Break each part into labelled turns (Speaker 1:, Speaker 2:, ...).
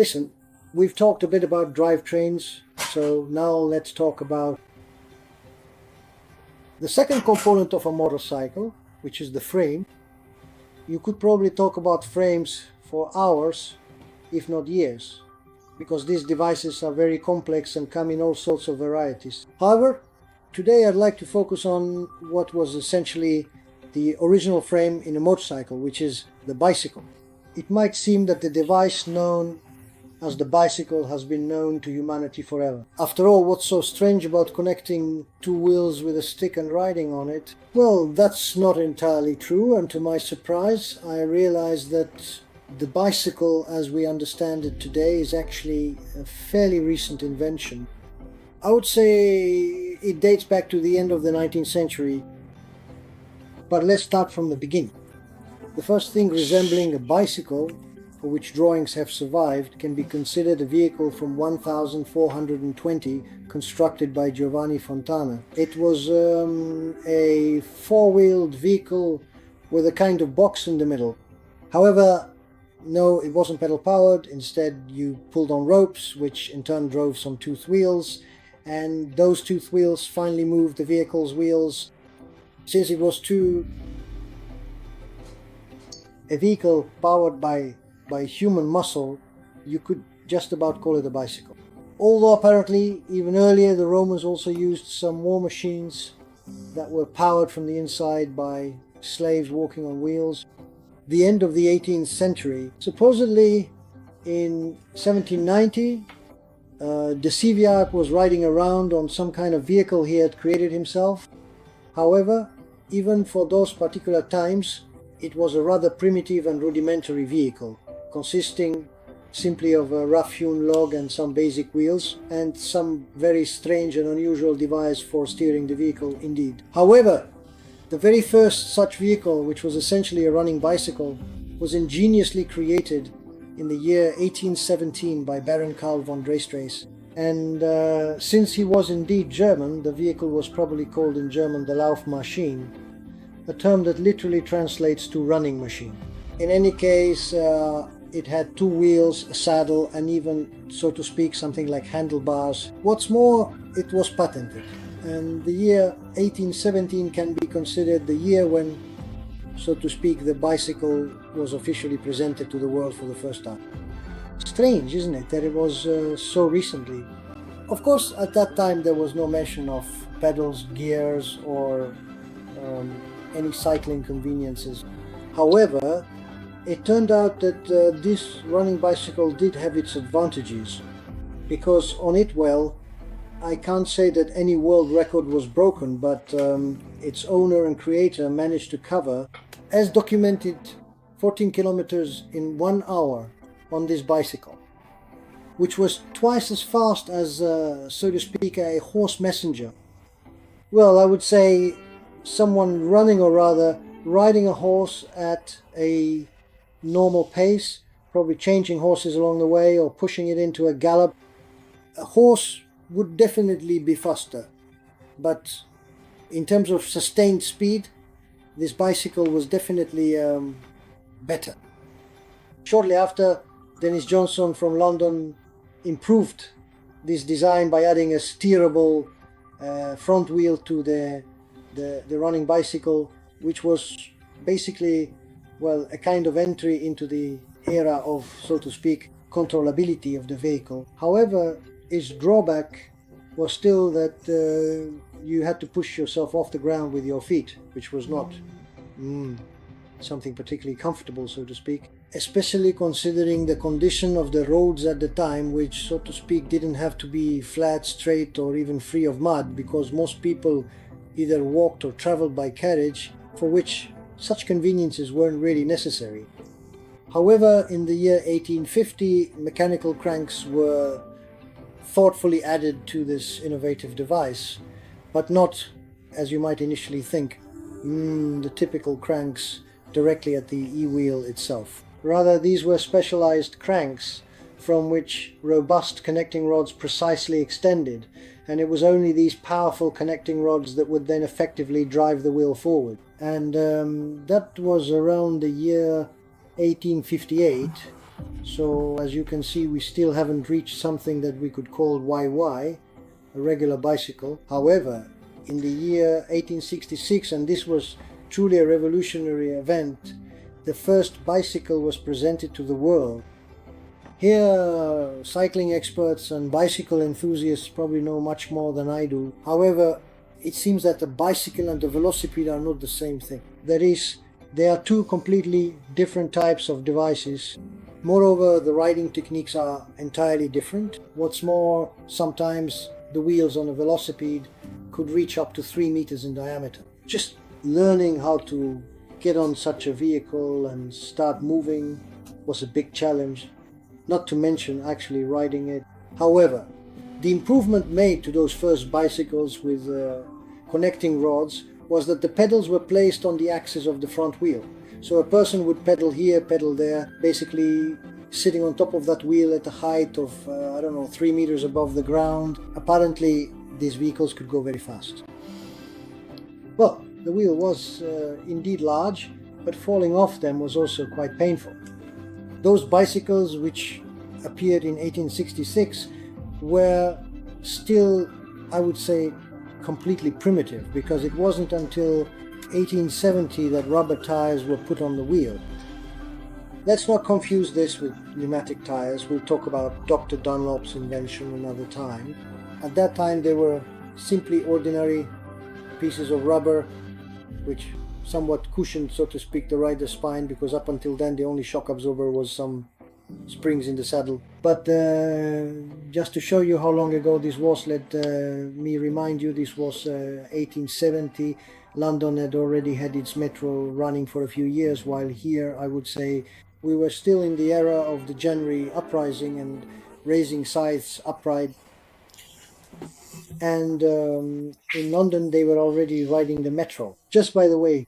Speaker 1: Listen, we've talked a bit about drivetrains, so now let's talk about the second component of a motorcycle, which is the frame. You could probably talk about frames for hours, if not years, because these devices are very complex and come in all sorts of varieties. However, today I'd like to focus on what was essentially the original frame in a motorcycle, which is the bicycle. It might seem that the device known as the bicycle has been known to humanity forever. After all, what's so strange about connecting two wheels with a stick and riding on it? Well, that's not entirely true, and to my surprise, I realized that the bicycle as we understand it today is actually a fairly recent invention. I would say it dates back to the end of the 19th century, but let's start from the beginning. The first thing resembling a bicycle, for which drawings have survived, can be considered a vehicle from 1420 constructed by Giovanni Fontana. It was a four-wheeled vehicle with a kind of box in the middle. However, no, it wasn't pedal powered. Instead, you pulled on ropes, which in turn drove some toothed wheels, and those toothed wheels finally moved the vehicle's wheels. Since it was a vehicle powered by human muscle, you could just about call it a bicycle. Although apparently even earlier the Romans also used some war machines that were powered from the inside by slaves walking on wheels. The end of the 18th century, supposedly in 1790, de Civiac was riding around on some kind of vehicle he had created himself. However, even for those particular times, it was a rather primitive and rudimentary vehicle, consisting simply of a rough-hewn log and some basic wheels, and some very strange and unusual device for steering the vehicle indeed. However, the very first such vehicle, which was essentially a running bicycle, was ingeniously created in the year 1817 by Baron Karl von Dreystrace. And since he was indeed German, the vehicle was probably called in German the Laufmaschine, a term that literally translates to running machine. In any case, it had two wheels, a saddle, and even, so to speak, something like handlebars. What's more, it was patented. And the year 1817 can be considered the year when, so to speak, the bicycle was officially presented to the world for the first time. Strange, isn't it, that it was so recently? Of course, at that time there was no mention of pedals, gears, or any cycling conveniences. However, it turned out that this running bicycle did have its advantages, because on it, well, I can't say that any world record was broken, but its owner and creator managed to cover, as documented, 14 kilometers in 1 hour on this bicycle, which was twice as fast as, so to speak, a horse messenger. Well, I would say someone running, or rather riding a horse at a normal pace, probably changing horses along the way or pushing it into a gallop. A horse would definitely be faster, but in terms of sustained speed, this bicycle was definitely better. Shortly after, Dennis Johnson from London improved this design by adding a steerable front wheel to the running bicycle, which was basically, well, a kind of entry into the era of, so to speak, controllability of the vehicle. However, its drawback was still that you had to push yourself off the ground with your feet, which was not something particularly comfortable, so to speak, especially considering the condition of the roads at the time, which, so to speak, didn't have to be flat, straight, or even free of mud, because most people either walked or traveled by carriage, for which such conveniences weren't really necessary. However, in the year 1850, mechanical cranks were thoughtfully added to this innovative device, but not, as you might initially think, the typical cranks directly at the e-wheel itself. Rather, these were specialized cranks from which robust connecting rods precisely extended, and it was only these powerful connecting rods that would then effectively drive the wheel forward. And that was around the year 1858, So as you can see, we still haven't reached something that we could call YY, a regular bicycle. However, in the year 1866, and this was truly a revolutionary event, the first bicycle was presented to the world. Here, cycling experts and bicycle enthusiasts probably know much more than I do. However, it seems that the bicycle and the velocipede are not the same thing. They are two completely different types of devices. Moreover, the riding techniques are entirely different. What's more, sometimes the wheels on a velocipede could reach up to 3 meters in diameter. Just learning how to get on such a vehicle and start moving was a big challenge, not to mention actually riding it. However, the improvement made to those first bicycles with connecting rods was that the pedals were placed on the axis of the front wheel. So a person would pedal here, pedal there, basically sitting on top of that wheel at a height of, 3 meters above the ground. Apparently, these vehicles could go very fast. Well, the wheel was indeed large, but falling off them was also quite painful. Those bicycles, which appeared in 1866, were still, I would say, completely primitive, because it wasn't until 1870 that rubber tires were put on the wheel. Let's not confuse this with pneumatic tires. We'll talk about Dr. Dunlop's invention another time. At that time they were simply ordinary pieces of rubber which somewhat cushioned, so to speak, the rider's spine, because up until then the only shock absorber was some springs in the saddle. But just to show you how long ago this was, let me remind you, this was 1870. London had already had its metro running for a few years, while here I would say we were still in the era of the January uprising and raising scythes upright. And in London they were already riding the metro. Just by the way,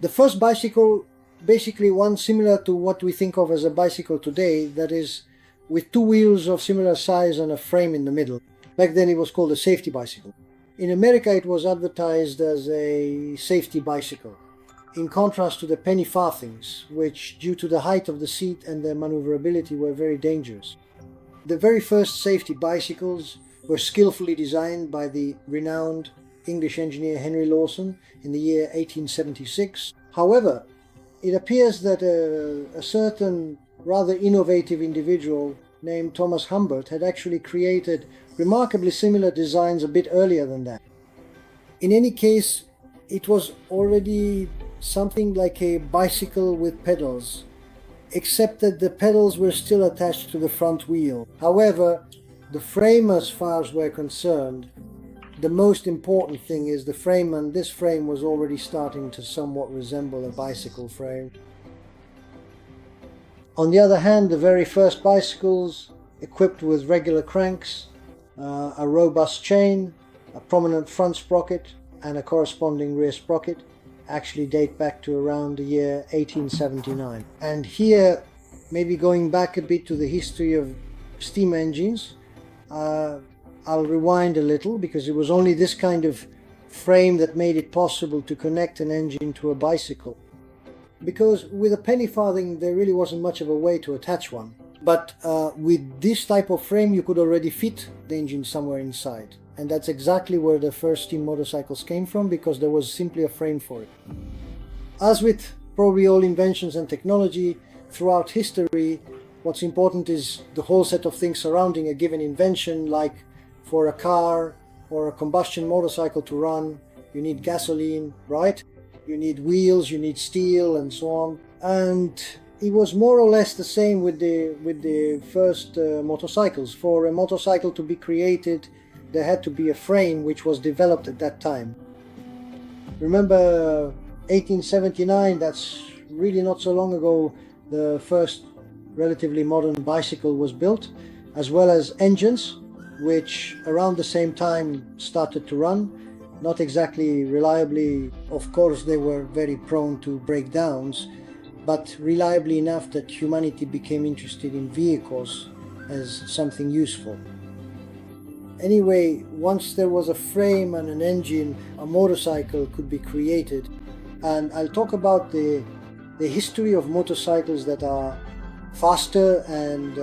Speaker 1: the first bicycle, basically one similar to what we think of as a bicycle today, that is with two wheels of similar size and a frame in the middle. Back then it was called a safety bicycle. In America it was advertised as a safety bicycle, in contrast to the penny-farthings, which due to the height of the seat and their maneuverability were very dangerous. The very first safety bicycles were skillfully designed by the renowned English engineer Henry Lawson in the year 1876. However, it appears that a certain rather innovative individual named Thomas Humbert had actually created remarkably similar designs a bit earlier than that. In any case, it was already something like a bicycle with pedals, except that the pedals were still attached to the front wheel. However, the frame, as far as we're concerned, the most important thing is the frame, and this frame was already starting to somewhat resemble a bicycle frame. On the other hand, the very first bicycles, equipped with regular cranks, a robust chain, a prominent front sprocket and a corresponding rear sprocket, actually date back to around the year 1879. And here, maybe going back a bit to the history of steam engines, I'll rewind a little, because it was only this kind of frame that made it possible to connect an engine to a bicycle. Because with a penny-farthing there really wasn't much of a way to attach one. But with this type of frame you could already fit the engine somewhere inside. And that's exactly where the first steam motorcycles came from, because there was simply a frame for it. As with probably all inventions and technology throughout history, what's important is the whole set of things surrounding a given invention. Like for a car or a combustion motorcycle to run, you need gasoline, right? You need wheels, you need steel, and so on. And it was more or less the same with the first motorcycles. For a motorcycle to be created, there had to be a frame which was developed at that time. Remember 1879, that's really not so long ago, the first relatively modern bicycle was built, as well as engines, which around the same time started to run. Not exactly reliably, of course they were very prone to breakdowns, but reliably enough that humanity became interested in vehicles as something useful. Anyway, once there was a frame and an engine, a motorcycle could be created. And I'll talk about the history of motorcycles that are faster and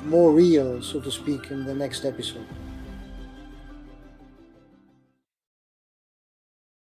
Speaker 1: more real, so to speak, in the next episode.